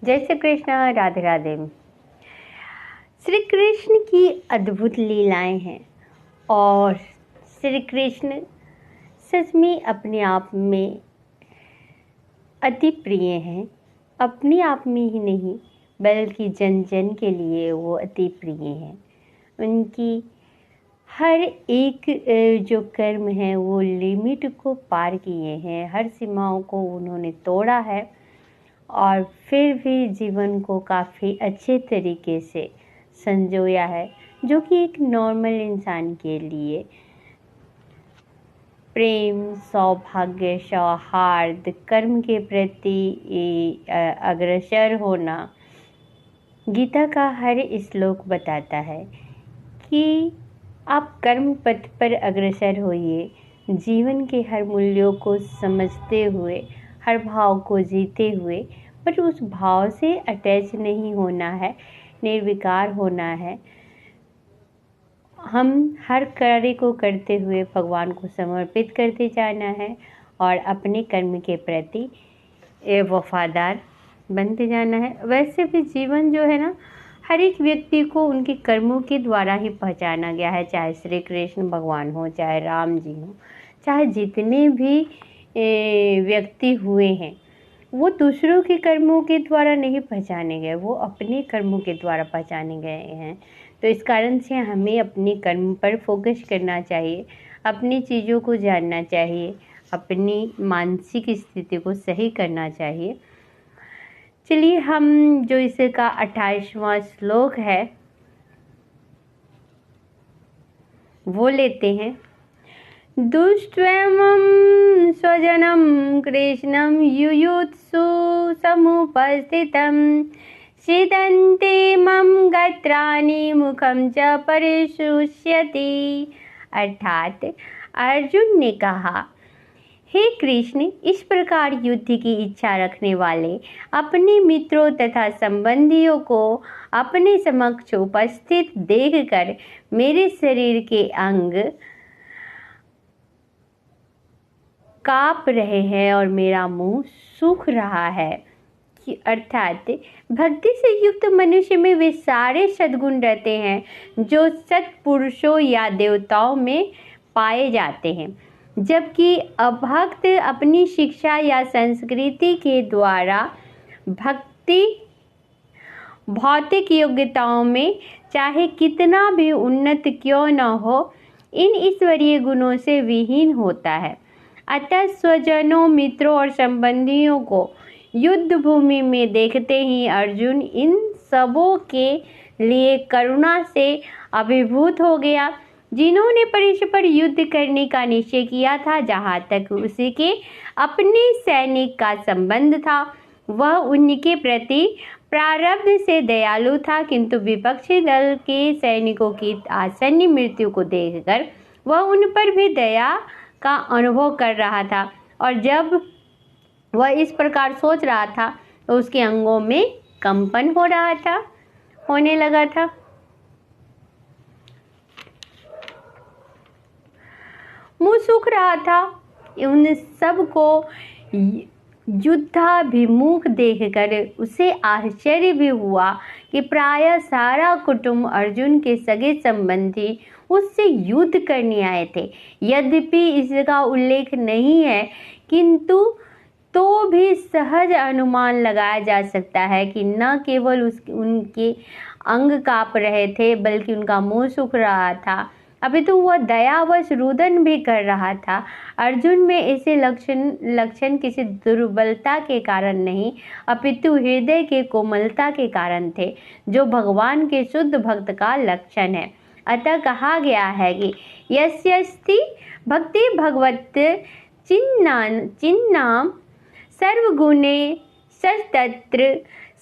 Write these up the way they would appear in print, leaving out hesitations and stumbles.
जय श्री कृष्ण, राधे राधे। श्री कृष्ण की अद्भुत लीलाएं हैं और श्री कृष्ण सच में अपने आप में अति प्रिय हैं। अपने आप में ही नहीं बल्कि जन जन के लिए वो अति प्रिय हैं। उनकी हर एक जो कर्म है वो लिमिट को पार किए हैं, हर सीमाओं को उन्होंने तोड़ा है और फिर भी जीवन को काफ़ी अच्छे तरीके से संजोया है, जो कि एक नॉर्मल इंसान के लिए प्रेम, सौभाग्य, सौहार्द, कर्म के प्रति अग्रसर होना। गीता का हर श्लोक बताता है कि आप कर्म पथ पर अग्रसर होइए, जीवन के हर मूल्यों को समझते हुए, हर भाव को जीते हुए, पर उस भाव से अटैच नहीं होना है, निर्विकार होना है। हम हर कार्य को करते हुए भगवान को समर्पित करते जाना है और अपने कर्म के प्रति वफादार बनते जाना है। वैसे भी जीवन जो है ना, हर एक व्यक्ति को उनके कर्मों के द्वारा ही पहचाना गया है, चाहे श्री कृष्ण भगवान हो, चाहे राम जी हो, चाहे जितने भी व्यक्ति हुए हैं, वो दूसरों के कर्मों के द्वारा नहीं पहचाने गए, वो अपने कर्मों के द्वारा पहचाने गए हैं। तो इस कारण से हमें अपने कर्म पर फोकस करना चाहिए, अपनी चीज़ों को जानना चाहिए, अपनी मानसिक स्थिति को सही करना चाहिए। चलिए हम जो इसका 28वां श्लोक है वो लेते हैं। दुष्टमं स्वजनं कृष्णं युयुत्सु समुपस्थितं सीदन्ते मम गात्राणि मुखं च परिशुष्यति। अर्थात अर्जुन ने कहा, हे कृष्ण, इस प्रकार युद्ध की इच्छा रखने वाले अपने मित्रों तथा संबंधियों को अपने समक्ष उपस्थित देखकर मेरे शरीर के अंग काँप रहे हैं और मेरा मुंह सूख रहा है। अर्थात भक्ति से युक्त मनुष्य में वे सारे सद्गुण रहते हैं जो सत्पुरुषों या देवताओं में पाए जाते हैं, जबकि अभक्त अपनी शिक्षा या संस्कृति के द्वारा भौतिक योग्यताओं में चाहे कितना भी उन्नत क्यों न हो, इन ईश्वरीय गुणों से विहीन होता है। अतः स्वजनों, मित्रों और संबंधियों को युद्ध भूमि में देखते ही अर्जुन इन सबों के लिए करुणा से अभिभूत हो गया, जिन्होंने परस्पर युद्ध करने का निश्चय किया था। जहाँ तक उसके अपने सैनिक का संबंध था, वह उनके प्रति प्रारब्ध से दयालु था, किंतु विपक्षी दल के सैनिकों की आसन्न मृत्यु को देखकर वह उन पर भी दया का अनुभव कर रहा था। और जब वह इस प्रकार सोच रहा था तो उसके अंगों में कंपन होने लगा था। मुंह सूख रहा था। उन सब को युद्धाभिमुख देखकर उसे आश्चर्य भी हुआ कि प्रायः सारा कुटुंब, अर्जुन के सगे संबंधी उससे युद्ध करने आए थे। यद्यपि इसका उल्लेख नहीं है, किंतु तो भी सहज अनुमान लगाया जा सकता है कि न केवल उनके अंग काँप रहे थे, बल्कि उनका मुंह सूख रहा था। अभी तो वह दयावश रुदन भी कर रहा था। अर्जुन में ऐसे लक्षण किसी दुर्बलता के कारण नहीं, अपितु हृदय के कोमलता के कारण थे, जो भगवान के शुद्ध भक्त का लक्षण है। अतः कहा गया है कि यस्यस्ति भक्ति भगवत चिन्नाम सर्वगुणे सस्तत्र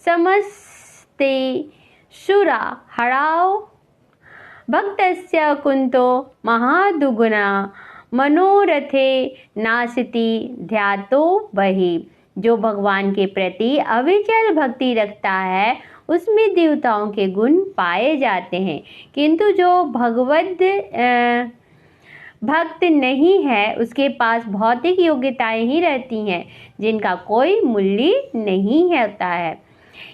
समस्ते शुरा हराओ भक्तस्य कुंतो महादुगुना मनोरथे नासति ध्यातो वही। जो भगवान के प्रति अविचल भक्ति रखता है उसमें देवताओं के गुण पाए जाते हैं, किंतु जो भगवद भक्त नहीं है उसके पास भौतिक योग्यताएं ही रहती हैं, जिनका कोई मूल्य नहीं होता है।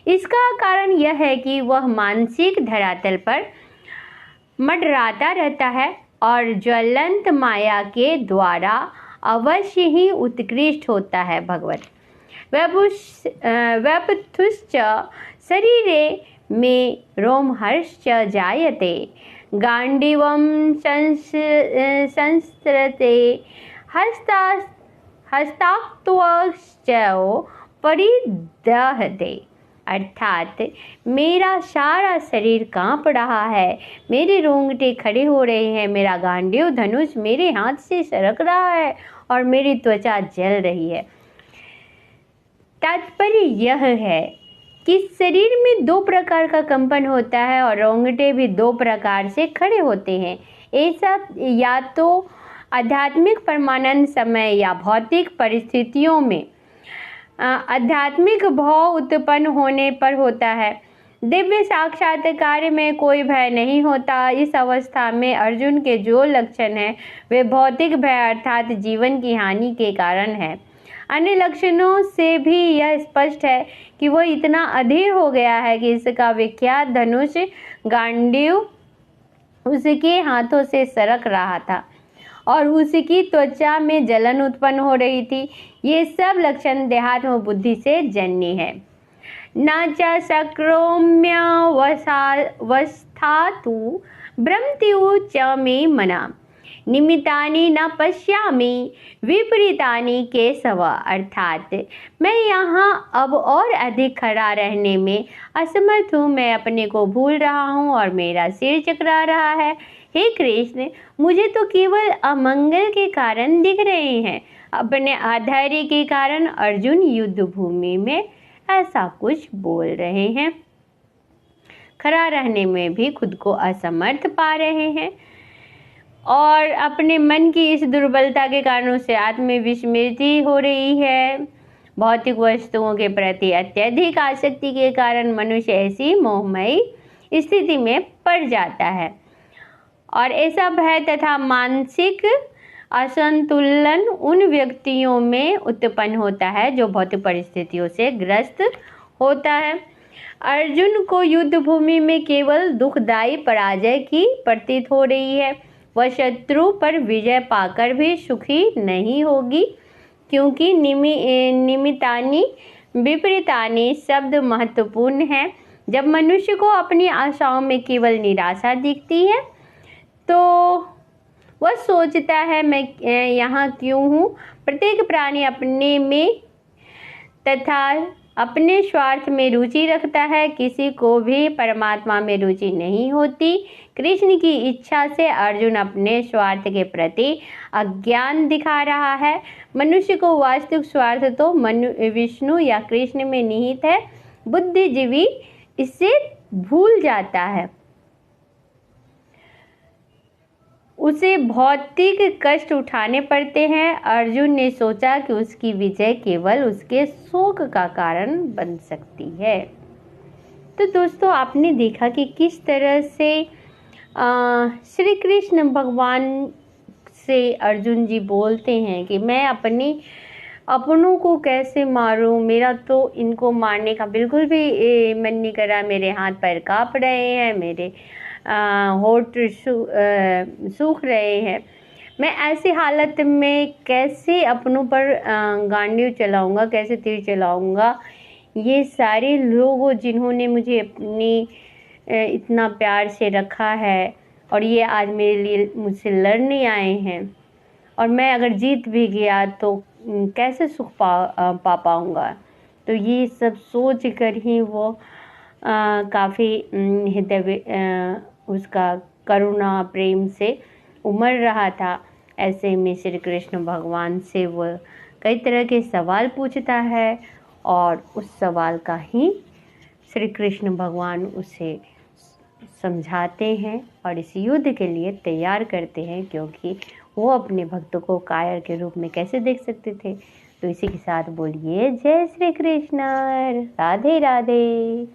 इसका कारण यह है कि वह मानसिक धरातल पर मंडराता रहता है और ज्वलंत माया के द्वारा अवश्य ही उत्कृष्ट होता है। भगवत वैपथुश्च शरीरे में रोमहर्ष जायते गांडीवं संस्रते हस्ताक्त्वश्च परिदहते। अर्थात मेरा सारा शरीर कांप रहा है, मेरे रोंगटे खड़े हो रहे हैं, मेरा गांडीव धनुष मेरे हाथ से सरक रहा है और मेरी त्वचा जल रही है। तात्पर्य यह है कि शरीर में दो प्रकार का कंपन होता है और रोंगटे भी दो प्रकार से खड़े होते हैं। ऐसा या तो आध्यात्मिक परमानंद समय या भौतिक परिस्थितियों में आध्यात्मिक भाव उत्पन्न होने पर होता है। दिव्य साक्षात्कार में कोई भय नहीं होता। इस अवस्था में अर्जुन के जो लक्षण हैं वे भौतिक भय अर्थात जीवन की हानि के कारण है। अन्य लक्षणों से भी यह स्पष्ट है कि वह इतना अधीर हो गया है कि इसका विख्यात धनुष गांडीव उसके हाथों से सरक रहा था और उसकी त्वचा में जलन उत्पन्न हो रही थी। ये सब लक्षण देहात्म बुद्धि से जन्य है। न च शक्रोम्यवस्थातु भ्रमत्यु च मे मना निमित्तानि न पश्यामि विपरीतानि केशव। अर्थात मैं यहाँ अब और अधिक खड़ा रहने में असमर्थ हूँ, मैं अपने को भूल रहा हूँ और मेरा सिर चकरा रहा है। हे कृष्ण, मुझे तो केवल अमंगल के कारण दिख रहे हैं। अपने आधैर्य के कारण अर्जुन युद्ध भूमि में ऐसा कुछ बोल रहे हैं, खड़ा रहने में भी खुद को असमर्थ पा रहे हैं और अपने मन की इस दुर्बलता के कारणों से आत्मविस्मृति हो रही है। भौतिक वस्तुओं के प्रति अत्यधिक आसक्ति के कारण मनुष्य ऐसी मोहमयी स्थिति में पड़ जाता है और ऐसा भय तथा मानसिक असंतुलन उन व्यक्तियों में उत्पन्न होता है जो भौतिक परिस्थितियों से ग्रस्त होता है। अर्जुन को युद्ध भूमि में केवल दुखदायी पराजय की प्रतीत हो रही है। वह शत्रु पर विजय पाकर भी सुखी नहीं होगी, क्योंकि निमित्तानि विपरीतानि शब्द महत्वपूर्ण है। जब मनुष्य को अपनी आशाओं में केवल निराशा दिखती है तो वह सोचता है मैं यहाँ क्यों हूँ। प्रत्येक प्राणी अपने में तथा अपने स्वार्थ में रुचि रखता है, किसी को भी परमात्मा में रुचि नहीं होती। कृष्ण की इच्छा से अर्जुन अपने स्वार्थ के प्रति अज्ञान दिखा रहा है। मनुष्य को वास्तविक स्वार्थ तो विष्णु या कृष्ण में निहित है, बुद्धिजीवी इसे भूल जाता है। उसे भौतिक कष्ट उठाने पड़ते हैं। अर्जुन ने सोचा कि उसकी विजय केवल उसके शोक का कारण बन सकती है। तो दोस्तों, आपने देखा कि किस तरह से श्री कृष्ण भगवान से अर्जुन जी बोलते हैं कि मैं अपनों को कैसे मारूं, मेरा तो इनको मारने का बिल्कुल भी मन नहीं कर रहा, मेरे हाथ पैर कांप रहे हैं, मेरे होठ सूख रहे हैं, मैं ऐसी हालत में कैसे अपनों पर गांडीव चलाऊंगा, कैसे तीर चलाऊंगा। ये सारे लोग जिन्होंने मुझे अपनी इतना प्यार से रखा है और ये आज मेरे लिए मुझसे लड़ने आए हैं और मैं अगर जीत भी गया तो कैसे सुख पा पाऊँगा। तो ये सब सोच कर ही वो काफ़ी हृदय उसका करुणा प्रेम से उमड़ रहा था। ऐसे में श्री कृष्ण भगवान से वह कई तरह के सवाल पूछता है और उस सवाल का ही श्री कृष्ण भगवान उसे समझाते हैं और इस युद्ध के लिए तैयार करते हैं, क्योंकि वो अपने भक्तों को कायर के रूप में कैसे देख सकते थे। तो इसी के साथ बोलिए जय श्री कृष्ण, राधे राधे।